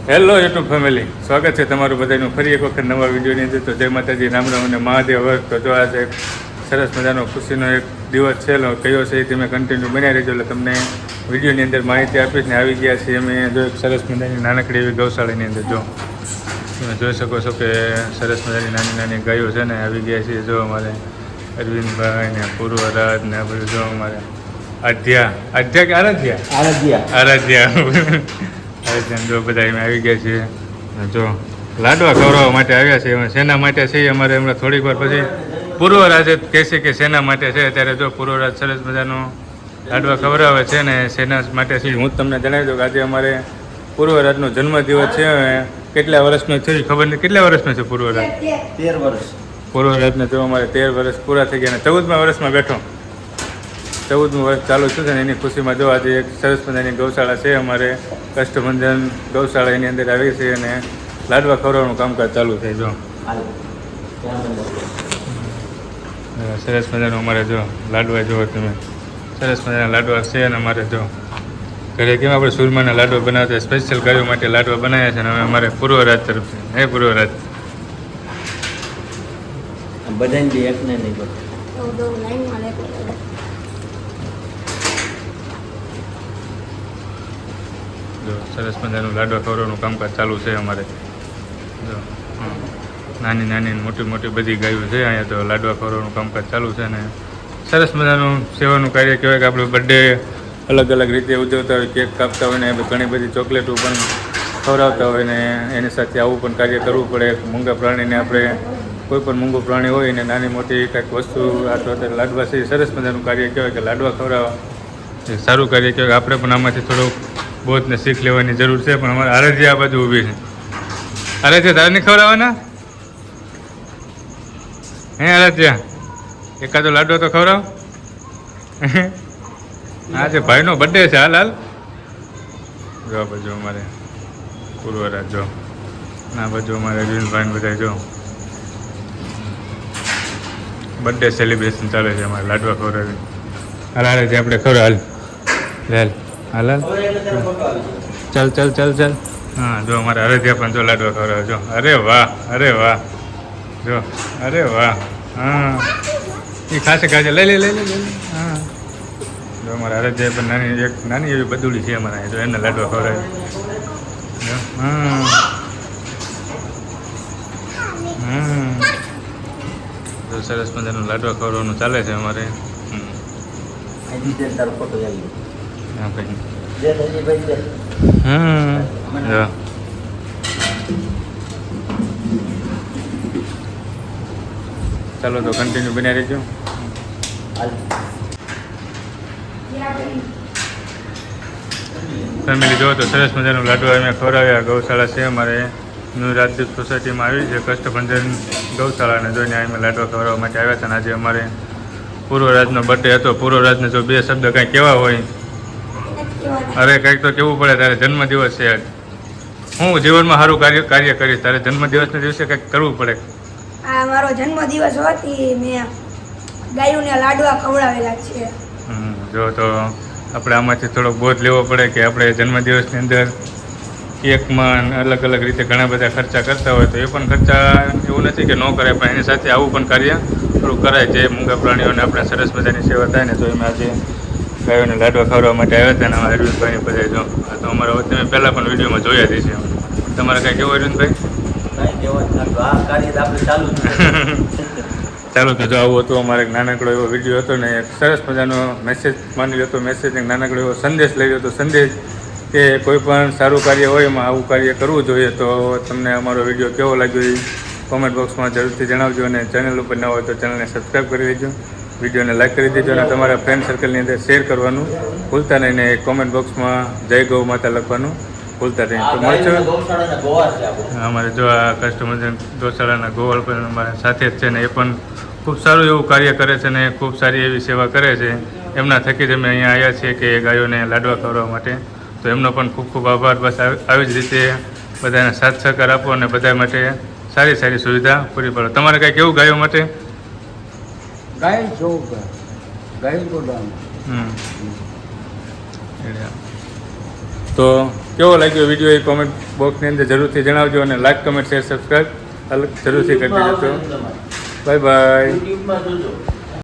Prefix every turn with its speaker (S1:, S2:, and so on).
S1: Hello YouTube family, સ્વાગત છે તમારું બધાનું ફરી એક વખત નવા વિડીયોની અંદર. તો જય માતાજી, રામ રામ અને મહાદેવ હર. તો જો આજે સરસ મજાનો ખુશીનો એક દિવસ છે કયો છે એ તમે કન્ટિન્યુ બનાવી રહેજો એટલે તમને વિડીયોની અંદર માહિતી આપીશ. ને આવી ગયા છીએ અમે જો એક સરસ મજાની નાનકડી એવી ગૌશાળાની અંદર. જો તમે જોઈ શકો છો કે સરસ મજાની નાની નાની ગાયો છે ને આવી ગયા છીએ. જો અમારે અરવિંદભાઈ ને પૂર્વરાજ ને બધું જો અમારે આધ્યા કે આરાધ્યા જો બધા એમ આવી ગયા છીએ. જો લાડવા ખવડાવવા માટે આવ્યા છે. શેના માટે છે અમારે હમણાં થોડીક વાર પછી પૂર્વરાજ કહેશે કે શેના માટે છે. ત્યારે જો પૂર્વરાજ સરસ મજાનો લાડવા ખવડાવે છે ને શેના માટે છે હું તમને જણાવી દઉં કે આજે અમારે પૂર્વરાજનો જન્મદિવસ છે. કેટલા વર્ષનો છે ખબર નહીં. કેટલા વર્ષનો છે પૂર્વરાજ?
S2: 13 વર્ષ.
S1: પૂર્વરાજને જો અમારે 13 વર્ષ પૂરા થઈ ગયા અને 14મા વર્ષમાં બેઠો. 14મું વર્ષ ચાલુ થયું છે ને એની ખુશીમાં જો આજે એક સરસ મજાની ગૌશાળા છે અમારે કષ્ટભંજન ગૌશાળા. એની અંદર આવી છે અને લાડવા ખવડાવવાનું કામકાજ ચાલુ છે. જો સરસ મજાનું અમારે જો લાડવા જુઓ તમે, સરસ મજાના લાડવા છે. અને અમારે જો ઘરે કેમ આપણે સુરમાના લાડવા બનાવતા સ્પેશિયલ ગાયો માટે લાડવા બનાવ્યા છે. અને હવે અમારે પૂર્વરાજ તરફથી હે પૂર્વરાજ
S2: બધાને એક ને નહીં
S1: જો સરસ મજાનું લાડવા ખવડાવવાનું કામકાજ ચાલુ છે અમારે. જો નાની નાની મોટી મોટી બધી ગાયો છે અહીંયા. તો લાડવા ખવડાવવાનું કામકાજ ચાલુ છે ને સરસ મજાનું સેવાનું કાર્ય કહેવાય કે આપણે બર્થડે અલગ અલગ રીતે ઉજવતા હોય, કેક કાપતા હોય ને ઘણી બધી ચોકલેટો પણ ખવડાવતા હોય ને એની સાથે આવું પણ કાર્ય કરવું પડે. મૂંગા પ્રાણીને આપણે કોઈ પણ મૂંગું પ્રાણી હોય ને નાની મોટી કંઈક વસ્તુ આ તો લાડવા છે સરસ મજાનું કાર્ય કહેવાય કે લાડવા ખવડાવવા એ સારું કાર્ય કહેવાય. આપણે પણ આમાંથી થોડુંક બહુતને શીખ લેવાની જરૂર છે. પણ અમારે આરાધ્યા આ બાજુ ઊભી છે. આરાધ્યા તારે નહીં ખવડાવવાના હે? આરાધ્યા એકાદો લાડવો તો ખવડાવ. આજે ભાઈનો બર્થડે છે. હાલ હાલ જો આ બાજુ અમારે પૂર્વરાજ જો આ બાજુ અમારે અરવિંદભાઈ બધા જો બર્થડે સેલિબ્રેશન ચાલે છે અમારે લાડવા ખવડાવી. હાલ હાલ છે આપણે ખવડાવ હાલ હાલ હાલ ચાલ ચાલ ચાલ ચાલ. હા જો અમારે અરેધ્યા પણ જો લાડવા ખવડાવે જો. અરે વાહ અરે વાહ જો અરે વાહ. હા એ ખાસે ખાસે લઈ લે લઈ લે લઈ લે. હા જો અમારે અરેધ્યા પણ નાની એક નાની એવી બદુડી છે અમારે જો એને લાડવા ખવડાવે. હા તો સરસ મજાનું લાડવા ખવડાવવાનું ચાલે છે અમારે. હા ભાઈ ચાલો તો કન્ટિન્યુ બન્યા રહેજો. ફેમિલી જો તો સરસ મજાનું લાડવા અમે ખવડાવ્યા. ગૌશાળા છે અમારે ન્યૂ રાજદીપ સોસાયટીમાં આવી છે કષ્ટભંજન ગૌશાળાને જોઈને અમે લાડવા ખવડાવવા માટે આવ્યા હતા. અને આજે અમારે પૂર્વરાજનો બર્થડે હતો. પૂર્વરાજને જો બે શબ્દ કાંઈ કહેવા હોય અરે કંઈક તો કહેવું પડે. તારે જન્મદિવસ છે આજ. હું જીવનમાં સારું કાર્ય કરીશ. તારે જન્મદિવસના દિવસે કંઈક કરવું પડે.
S3: આ મારો જન્મદિવસ હોતી મેં ગાયોને લાડવા ખવડાવેલા છે.
S1: જો તો આપણે આમાંથી થોડોક બોધ લેવો પડે કે આપણે જન્મદિવસની અંદર કેકમાં અલગ અલગ રીતે ઘણા બધા ખર્ચા કરતા હોય તો એ પણ ખર્ચા એવું નથી કે ન કરાય, પણ એની સાથે આવું પણ કાર્ય થોડું કરાય. જે મૂંગા પ્રાણીઓને આપણે સરસ મજાની સેવા થાય ને તો એમાં આજે ગાયોને લાડવા ખવડાવવા માટે આવ્યા હતા. અને અમારા અરવિંદભાઈને બધા જો આ તો અમારા તમે પહેલાં પણ વિડીયોમાં જોયા જ છે. તમારે કાંઈ કેવું અરવિંદભાઈ? ચાલો તો જો આવું હતું અમારે એક નાનકડો એવો વિડીયો હતો ને એક સરસ મજાનો મેસેજ માની લો તો મેસેજ એક નાનકડો એવો સંદેશ લઈ લો તો સંદેશ કે કોઈ પણ સારું કાર્ય હોય એમાં આવું કાર્ય કરવું જોઈએ. તો તમને અમારો વિડીયો કેવો લાગ્યો એ કોમેન્ટ બોક્સમાં જરૂરથી જણાવજો. અને ચેનલ ઉપર ન હોય તો ચેનલને સબસ્ક્રાઈબ કરી દેજો, વિડીયોને લાઈક કરી દેજો અને તમારા ફ્રેન્ડ સર્કલની અંદર શેર કરવાનું ભૂલતા નહીં. ને કોમેન્ટ બોક્સમાં જય ગૌ માતા લખવાનું ભૂલતા નહીં. તો મળશે અમારે જો આ કસ્ટમર ગૌશાળાના ગોવાળ પણ અમારા સાથે જ છે ને એ પણ ખૂબ સારું એવું કાર્ય કરે છે ને ખૂબ સારી એવી સેવા કરે છે. એમના થકી જ અમે અહીંયા આવ્યા છીએ કે ગાયોને લાડવા ખવડાવવા માટે. તો એમનો પણ ખૂબ ખૂબ આભાર. બસ આવી જ રીતે બધાને સાથ સહકાર આપો અને બધા માટે સારી સારી સુવિધા પૂરી પાડો. તમારે કાંઈ કેવું ગાયો માટે?
S2: ગાય ચોક ગાય ગોડાઉન.
S1: તો તો કેવો લાગ્યો વિડીયો એ કોમેન્ટ બોક્સની અંદર જરૂરથી જણાવજો અને લાઈક કમેન્ટ શેર સબસ્ક્રાઈબ જરૂરથી કરી દેજો. Bye bye.
S2: યુટ્યુબમાં જોજો.